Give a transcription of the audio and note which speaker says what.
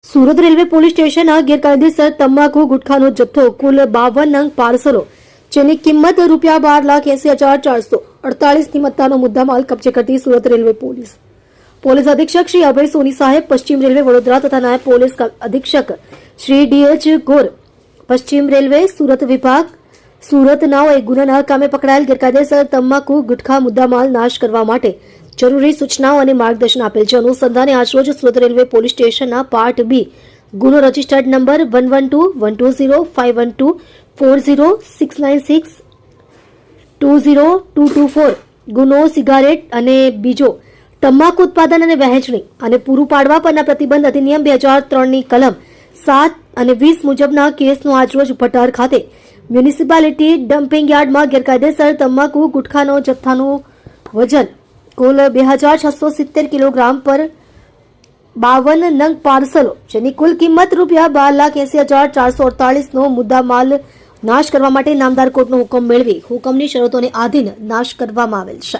Speaker 1: Surat railway police સ્ટેશનના ગેરકાયદેસર તમાકુ ગુટખાનો જથ્થો કુલ 52 નંગ પાર્સલો જેની કિંમત ₹12,80,448 ની મત્તાનો મુદ્દામાલ કબજે કરતી સુરત રેલવે પોલીસ અધિક્ષક શ્રી અભય સોની સાહેબ પશ્ચિમ રેલવે વડોદરા તથા નાયબ પોલીસ અધિક્ષક શ્રી DH ગોર પશ્ચિમ રેલવે સુરત વિભાગ સુરત નાઓએ ગુનાના કામે પકડાયેલ ગેરકાયદેસર તમાકુ ગુટખા મુદ્દામાલ નાશ કરવા માટે જરૂરી સૂચનાઓ અને માર્ગદર્શન આપેલ છે. અનુસંધાને આજરોજ સુરત રેલવે પોલીસ સ્ટેશનના પાર્ટ બી ગુનો રજિસ્ટર્ડ નંબર 112-120-512-40-696 20224 ગુનો સિગારેટ અને બીજો તમાકુ ઉત્પાદન અને વહેંચણી અને પૂરું પાડવા પરના પ્રતિબંધ અધિનિયમ 2003 ની કલમ 7 અને 20 મુજબના કેસનો આજરોજ ભટાર ખાતે મ્યુનિસિપાલિટી ડમ્પિંગ યાર્ડમાં ગેરકાયદેસર તમાકુ ગુટખાનો જથ્થાનું વજન કુલ 2670 કિલોગ્રામ પર 52 નંગ પાર્સલો જેની કુલ કિંમત ₹12,80,448 નો મુદ્દામાલ નાશ કરવા માટે નામદાર કોર્ટનો હુકમ મેળવી હુકમની શરતોને આધીન નાશ કરવામાં આવેલ છે.